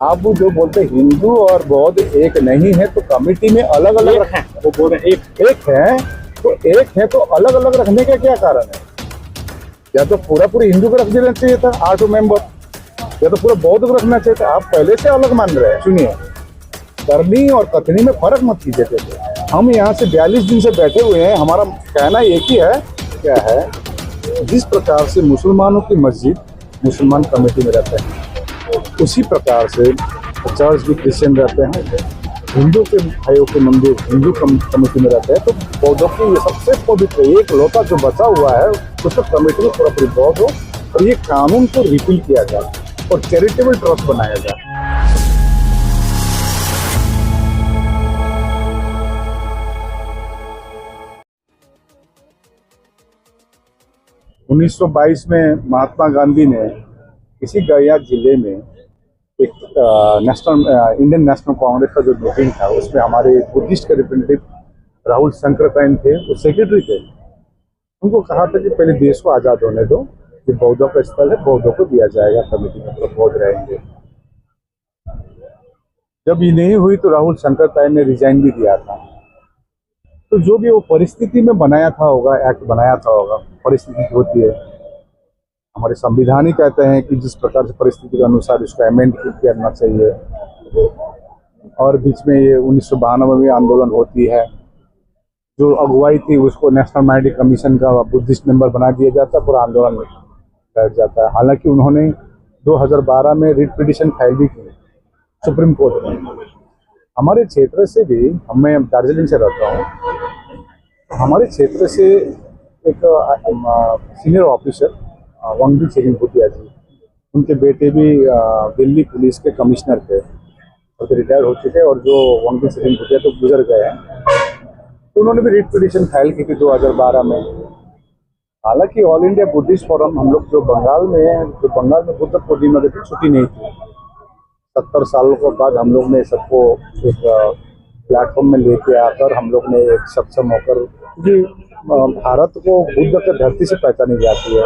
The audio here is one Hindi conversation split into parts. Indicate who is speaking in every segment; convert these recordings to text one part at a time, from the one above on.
Speaker 1: आप वो जो बोलते हैं हिंदू और बौद्ध एक नहीं है तो कमेटी में अलग अलग
Speaker 2: एक है, वो बोल रहे हैं
Speaker 1: एक है तो एक है तो अलग अलग रखने का क्या कारण है? या तो पूरा पूरी हिंदू को रख देना चाहिए था 8 मेंबर, या तो पूरा बौद्ध को रखना चाहिए था। आप पहले से अलग मान रहे हैं। सुनिए, करनी और कथनी में फर्क मत कीजिए थे। हम यहाँ से 42 दिन से बैठे हुए हैं, हमारा कहना एक ही है। क्या है? जिस प्रकार से मुसलमानों की मस्जिद मुसलमान कमेटी में रहते हैं, उसी प्रकार से चर्च भी क्रिश्चियन रहते हैं, हिंदू के भाइयों के मंदिर हिंदू कमेटी में रहते हैं। तो बौद्धों की ये सबसे पवित्र एक लौटा जो बचा हुआ है उसको कमेटी में पूरा पूरी बौद्ध हो, और ये कानून को रिपील किया जाए और चैरिटेबल ट्रस्ट बनाया जाए। 1922 में महात्मा गांधी ने इसी गया जिले में एक इंडियन नेशनल कांग्रेस का जो मीटिंग था उसमें हमारे बुद्धिस्ट के रिप्रेजेंटेटिव राहुल शंकरतायन थे, वो सेक्रेटरी थे। उनको कहा था कि पहले देश को आज़ाद होने दो, कि बौद्धों का स्थल है, बौद्धों को दिया जाएगा कमेटी में, तो बौद्ध रहेंगे। जब ये नहीं हुई तो राहुल शंकरतायन ने रिजाइन भी दिया था। तो जो भी वो परिस्थिति में बनाया था होगा, एक्ट बनाया था होगा, परिस्थिति होती है, हमारे संविधान ही कहते हैं कि जिस प्रकार से परिस्थिति के अनुसार इसको अमेंड करना चाहिए। और बीच में ये 1992 में आंदोलन होती है, जो अगुवाई थी उसको नेशनल माइनॉरिटी कमीशन का बुद्धिस्ट मेंबर बना दिया जाता है, पूरा आंदोलन बैठ जाता है। हालांकि उन्होंने 2012 में रिट पिटीशन फाइल भी की सुप्रीम कोर्ट में। हमारे क्षेत्र से भी, मैं दार्जिलिंग से रहता हूँ, तो हमारे क्षेत्र से एक सीनियर ऑफिसर वांगदी चेरिंग भूटिया जी, उनके बेटे भी दिल्ली पुलिस के कमिश्नर थे और तो रिटायर हो चुके, और जो वांगदी चेरिंग भूटिया तो गुजर गए हैं, तो उन्होंने भी रिट पिटीशन फाइल की थी 2012 में। हालांकि ऑल इंडिया बुद्धिस्ट फोरम, हम लोग जो बंगाल में बुद्ध पूर्णिमा की छुट्टी नहीं थी, 70 सालों के बाद हम लोग ने सबको एक प्लेटफॉर्म में लेके आकर हम लोग ने एक सक्षम होकर, क्योंकि भारत को बुद्ध के धरती से पहचानी जाती है,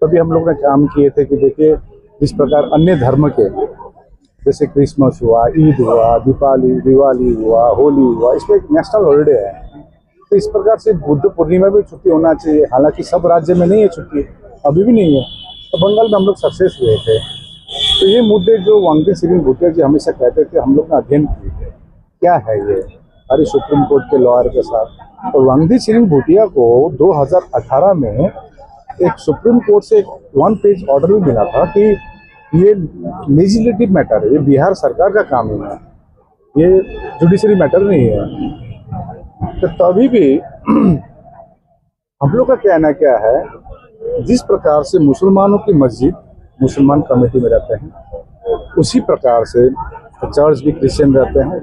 Speaker 1: तभी हम लोग ने काम किए थे कि देखिए जिस प्रकार अन्य धर्म के जैसे क्रिसमस हुआ, ईद हुआ, दिवाली हुआ, होली हुआ, इसमें एक नेशनल हॉलीडे है, तो इस प्रकार से बुद्ध पूर्णिमा भी छुट्टी होना चाहिए। हालांकि सब राज्य में नहीं है छुट्टी, अभी भी नहीं है, तो बंगाल में हम लोग सक्सेस हुए थे। तो ये मुद्दे जो वांगदी चेरिंग भूटिया जी हमेशा कहते थे, हम लोग ने अध्ययन किए थे क्या है ये, हमारी सुप्रीम कोर्ट के लॉयर के साथ। और वांगदी चेरिंग भूटिया को 2018 में एक सुप्रीम कोर्ट से एक 1 पेज ऑर्डर भी मिला था कि ये लेजिस्लेटिव मैटर है, ये बिहार सरकार का कानून है, ये जुडिशरी मैटर नहीं है। तो तभी भी हम लोग का कहना क्या है, जिस प्रकार से मुसलमानों की मस्जिद मुसलमान कमेटी में रहते हैं, उसी प्रकार से चर्च भी क्रिश्चियन रहते हैं,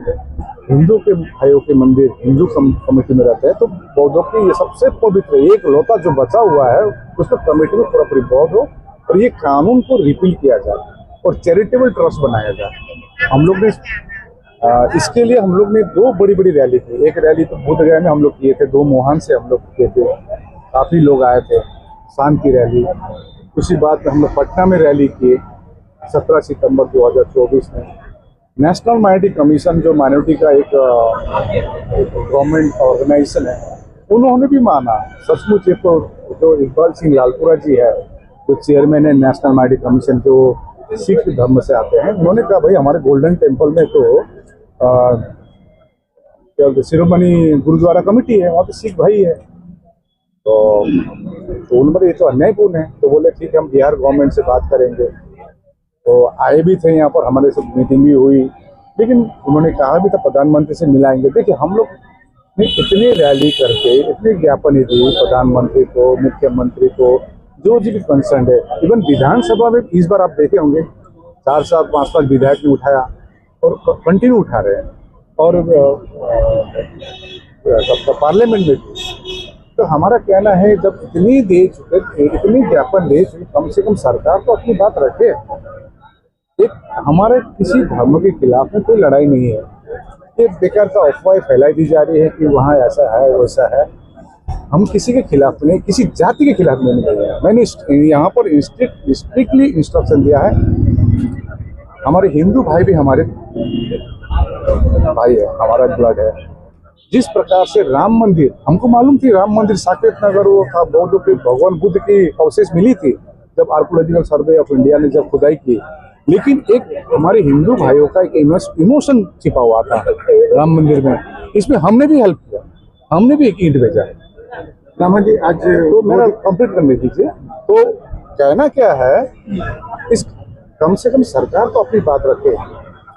Speaker 1: हिंदू के भाइयों के मंदिर हिंदू कमेटी में रहते हैं। तो बौद्धों की ये सबसे पवित्र एक लौटा जो बचा हुआ है उसको कमेटी में पूरा पूरी बौद्ध हो, और ये कानून को रिपील किया जाए और चैरिटेबल ट्रस्ट बनाया जाए। हम लोग ने इसके लिए हम लोग ने 2 बड़ी बड़ी रैली की। एक रैली तो बोध गया में हम लोग किए थे, 2 मोहन से हम लोग किए थे, काफ़ी लोग आए थे, शांति रैली। उसी बात में हम लोग पटना में रैली किए 17 सितंबर 2024 में। नेशनल माइनॉरिटी कमीशन जो माइनॉरिटी का एक गवर्नमेंट ऑर्गेनाइजेशन है, उन्होंने भी माना सचमुच। तो जो इकबाल सिंह लालपुरा जी है, जो चेयरमैन है नेशनल माइनॉरिटी कमीशन के, वो सिख धर्म से आते हैं, उन्होंने कहा भाई हमारे गोल्डन टेम्पल में तो शिरोमणि गुरुद्वारा कमेटी है, वहाँ पे सिख भाई है, तो उन्होंने ये तो अन्यायपूर्ण है। तो बोले ठीक है, हम बिहार गवर्नमेंट से बात करेंगे। तो आए भी थे यहाँ पर, हमारे साथ मीटिंग भी हुई, लेकिन उन्होंने कहा भी था प्रधानमंत्री से मिलाएंगे। देखिए हम लोग ने इतनी रैली करके इतनी ज्ञापन दी प्रधानमंत्री को, मुख्यमंत्री को, जो भी कंसर्न है। इवन विधानसभा में इस बार आप देखे होंगे 4-5 विधायक ने उठाया और कंटिन्यू उठा रहे हैं, और पार्लियामेंट में भी। तो हमारा कहना है जब इतनी दे चुके, इतनी ज्ञापन दे चुके, कम से कम सरकार तो अपनी बात रखे। एक हमारे किसी धर्म के खिलाफ में कोई लड़ाई नहीं है, ये बेकार का अफवाह फैलाई दी जा रही है कि वहाँ ऐसा है वैसा है। हम किसी के खिलाफ नहीं, किसी जाति के खिलाफ नहीं गए हैं। मैंने यहाँ पर स्ट्रिक्टली इंस्ट्रक्शन दिया है हमारे हिंदू भाई भी हमारे भाई है, हमारा ब्लड है। जिस प्रकार से राम मंदिर, हमको मालूम थी राम मंदिर साकेत नगर वो था, बौद्ध के भगवान बुद्ध की अवशेष मिली थी जब आर्कोलॉजिकल सर्वे ऑफ इंडिया ने जब खुदाई की, लेकिन एक हमारे हिंदू भाइयों का एक इमोशन छिपा हुआ था राम मंदिर में। इसमें हमने भी हेल्प किया, हमने भी एक ईंट भेजा।
Speaker 2: रामा जी, आज
Speaker 1: तो मेरा कंप्लीट करने दीजिए। तो कहना क्या है, इस कम से कम सरकार तो अपनी बात रखे।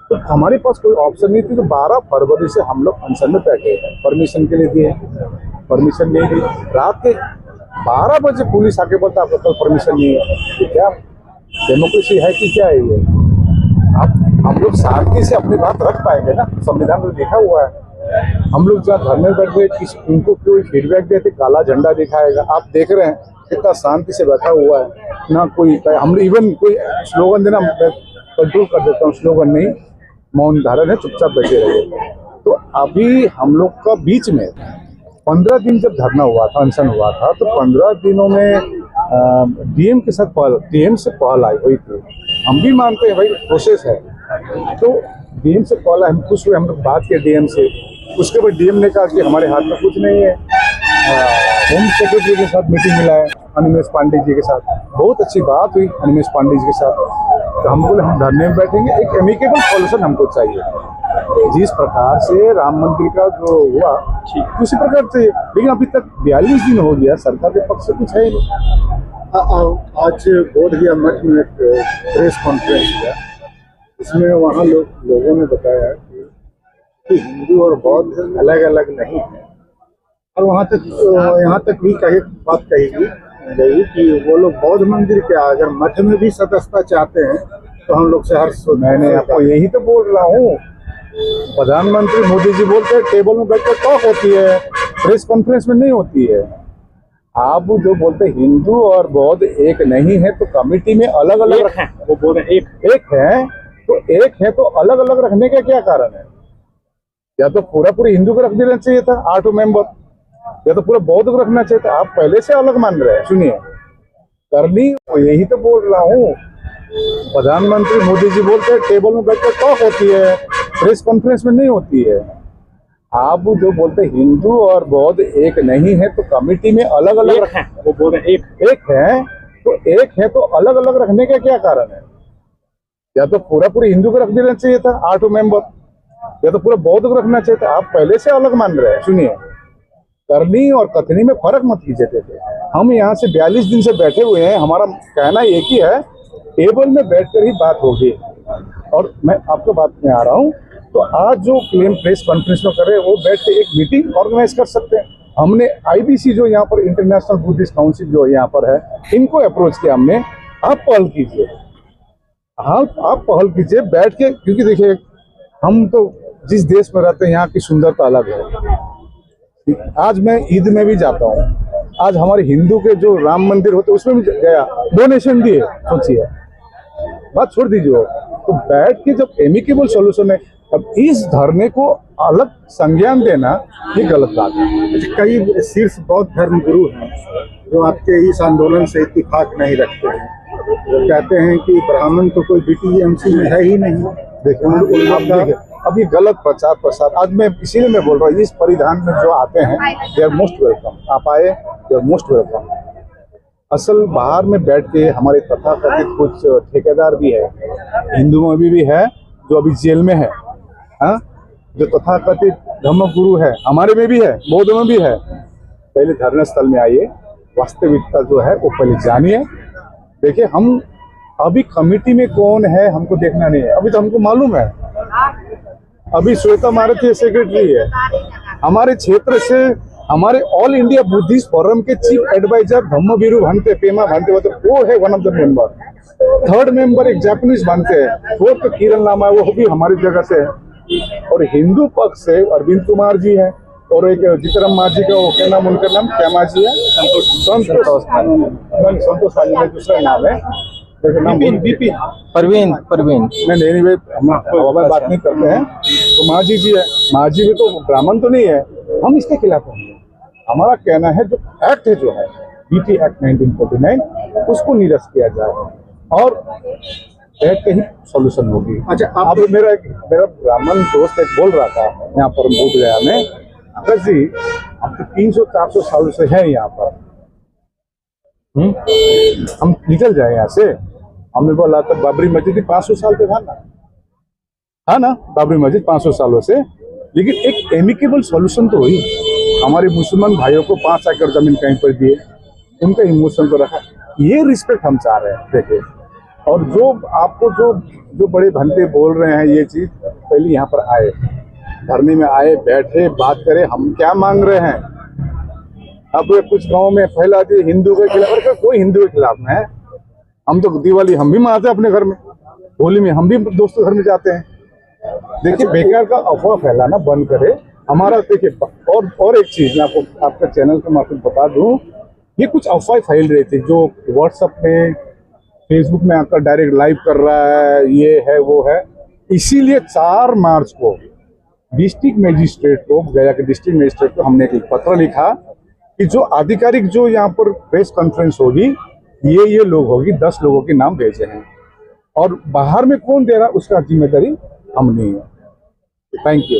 Speaker 1: तो हमारे पास कोई ऑप्शन नहीं थी, तो 12 फरवरी से हम लोग अनशन में बैठे, परमिशन के लिए दिए, परमिशन नहीं दी। रात के 12 बजे पुलिस आके बोलता आपको कल परमिशन नहीं है। तो क्या डेमोक्रेसी है कि क्या है ये? आप हम लोग शांति से अपनी बात रख पाएंगे ना? संविधान में लिखा हुआ है। हम लोग जहाँ धरने बैठे उनको कोई फीडबैक देते काला झंडा दिखाएगा। आप देख रहे हैं कितना शांति से बैठा हुआ है ना, कोई हम इवन कोई स्लोगन देना कंट्रोल कर देता हूँ, स्लोगन नहीं, मौन धारण है, चुपचाप बैठे रहे। तो अभी हम लोग का बीच में 15 दिन जब धरना हुआ था, अनशन हुआ था, तो 15 दिनों में डीएम के साथ पहल, डीएम से पहल आई हुई थी। हम भी मानते हैं भाई प्रोसेस है, तो डीएम से पहल हम खुश हुए, हम लोग बात किए डीएम से। उसके बाद डीएम ने कहा कि हमारे हाथ में कुछ नहीं है। होम सेक्रेटरी के साथ मीटिंग मिला है, अनिमेश पांडे जी के साथ, बहुत अच्छी बात हुई अनिमेश पांडे जी के साथ। तो हम बोले हम धरने में बैठेंगे, एक एमिकेबल सॉल्यूशन हमको चाहिए। जिस प्रकार से राम मंदिर का जो हुआ उसी प्रकार से, लेकिन अभी तक 42 दिन हो गया, सरकार के पक्ष से कुछ है ही नहीं।
Speaker 2: आज बोधगया मठ में एक प्रेस कॉन्फ्रेंस हुआ, इसमें वहाँ लोगों ने बताया कि हिंदू और बौद्ध अलग अलग नहीं है, और वहाँ तक यहाँ तक भी बात कही गई कि वो लोग बौद्ध मंदिर के अगर मठ में भी सदस्यता चाहते हैं तो हम लोग से हर्ष।
Speaker 1: मैंने आपको यही तो बोल रहा हूँ, प्रधानमंत्री मोदी जी बोलते हैं टेबल में बैठकर टॉक होती है, प्रेस कॉन्फ्रेंस में नहीं होती है। आप जो बोलते हैं हिंदू और बौद्ध एक नहीं है, तो कमेटी में अलग अलग
Speaker 2: हैं, वो बोल रहे
Speaker 1: एक है, तो एक है तो अलग अलग रखने का क्या कारण है? या तो पूरा हिंदू को रख देना चाहिए था 8 मेंबर, या तो पूरा बौद्ध को रखना चाहिए था। आप पहले से अलग मान रहे हैं। सुनिए, करनी यही तो बोल रहा हूँ, प्रधानमंत्री मोदी जी बोलते हैं टेबल में बैठकर टॉक होती है, प्रेस कॉन्फ्रेंस में नहीं होती है। आप जो बोलते हैं हिंदू और बौद्ध एक नहीं है, तो कमेटी में अलग अलग
Speaker 2: हैं, वो बोल रहे
Speaker 1: एक है, तो एक है तो अलग अलग रखने का क्या कारण है? या तो पूरा हिंदू को रख देना चाहिए था 8 मेंबर, या तो पूरा बौद्ध को रखना चाहिए था। आप पहले से अलग मान रहे हैं। सुनिए, करनी और कथनी में फर्क मत कीजिए थे। हम यहाँ से 42 दिन से बैठे हुए हैं, हमारा कहना एक ही है, टेबल में बैठकर ही बात होगी। और मैं आपको बात में आ रहा हूँ, तो आज जो क्लेम प्रेस कॉन्फ्रेंस में कर रहे हैं, वो बैठ के एक मीटिंग ऑर्गेनाइज कर सकते हैं। हमने IBC जो यहाँ पर इंटरनेशनल बुद्धिस्ट काउंसिल जो यहाँ पर है, इनको अप्रोच किया हमने, आप पहल कीजिए, आप पहल कीजिए बैठ के, क्योंकि देखिए हम तो जिस देश में रहते हैं यहाँ की सुंदरता अलग है। आज मैं ईद में भी जाता हूँ, आज हमारे हिंदू के जो राम मंदिर होते उसमें भी गया, डोनेशन दिए। सोचिए, बात छोड़ दीजिए। तो बैठ के जब एमिकेबल सॉल्यूशन है, अब इस धरने को अलग संज्ञान देना ये गलत बात है।
Speaker 2: कई शीर्ष बौद्ध धर्म गुरु हैं जो आपके इस आंदोलन से इत्तेफाक नहीं रखते हैं, वो कहते हैं कि ब्राह्मण तो कोई BTMC में है ही नहीं।
Speaker 1: देखिए अब ये गलत प्रचार प्रसार, आज मैं इसीलिए मैं बोल रहा हूँ, इस परिधान में जो आते हैं दे आर मोस्ट वेलकम। आप आए, दे आर मोस्ट वेलकम। असल बाहर में बैठ के हमारे तथाकथित कुछ ठेकेदार भी है, हिंदुओं में भी है जो अभी जेल में है, हाँ, जो तथाकथित धर्म गुरु है हमारे में भी है, बौद्ध में भी है। पहले धरना स्थल में आइए, वास्तविकता जो है वो पहले जानिए। देखिए, हम अभी कमेटी में कौन है हमको देखना नहीं है, अभी तो हमको मालूम है। अभी श्वेता मारुति सेक्रेटरी है हमारे क्षेत्र से, हमारे ऑल इंडिया बुद्धिस्ट फोरम के चीफ एडवाइजर धम्मवीरू भांते, पेमा भांते, वो है one of the member. 3rd member एक जापानीज भांते हैं, 4th किरण लामा, वो भी हमारी जगह से है। और हिंदू पक्ष से अरविंद कुमार जी हैं, और एक जितराम मांझी का, वो क्या नाम, उनका नाम क्या मांझी है, संतोष मांझी में दूसरा नाम है,
Speaker 2: परवीन
Speaker 1: नहीं हम बात नहीं करते हैं। तो मांझी जी है, मांझी भी तो ब्राह्मण तो नहीं है, हम इसके खिलाफ हैं। हमारा कहना है जो एक्ट है, जो है BT एक्ट 1949, उसको निरस्त किया जाए। और बैठ के ही सॉल्यूशन होगी।
Speaker 2: अच्छा,
Speaker 1: अब मेरा ब्राह्मण दोस्त एक बोल रहा था यहाँ पर बोधगया में, अगर जी अब तो 300-400 साल से है यहाँ पर, हम निकल जाए यहाँ से। हमने बोला तो बाबरी मस्जिद 500 साल से था ना, बाबरी मस्जिद 500 सालों से, लेकिन एक एमिकेबल सॉल्यूशन तो हुई। हमारे मुसलमान भाइयों को 5 एकड़ जमीन कहीं पर दिए, उनका इमोशन को रखा, ये रिस्पेक्ट हम चाह रहे हैं। देखिए, और जो आपको जो बड़े भंते बोल रहे हैं ये चीज, पहले यहाँ पर आए, धरने में आए, बैठे, बात करें, हम क्या मांग रहे हैं। अब कुछ गांव में फैला दिए हिंदू के खिलाफ, और कोई हिंदू के खिलाफ में है। हम तो दिवाली हम भी मनाते हैं अपने घर में, होली में हम भी दोस्तों घर में जाते हैं। देखिए, बेकार का अफवाह फैलाना बंद करे। हमारा देखिए, और एक चीज मैं आपको आपका चैनल के माध्यम बता दूं, ये कुछ अफवाह फैल रही थी जो व्हाट्सएप में, फेसबुक में आकर डायरेक्ट लाइव कर रहा है, ये है वो है। इसीलिए 4 मार्च को डिस्ट्रिक्ट मजिस्ट्रेट को, गया के डिस्ट्रिक्ट मजिस्ट्रेट को हमने एक पत्र लिखा कि जो आधिकारिक जो यहाँ पर प्रेस कॉन्फ्रेंस होगी, ये लोग होगी, 10 लोगों के नाम भेजे हैं, और बाहर में कौन दे रहा उसका जिम्मेदारी हम नहीं है। Thank you.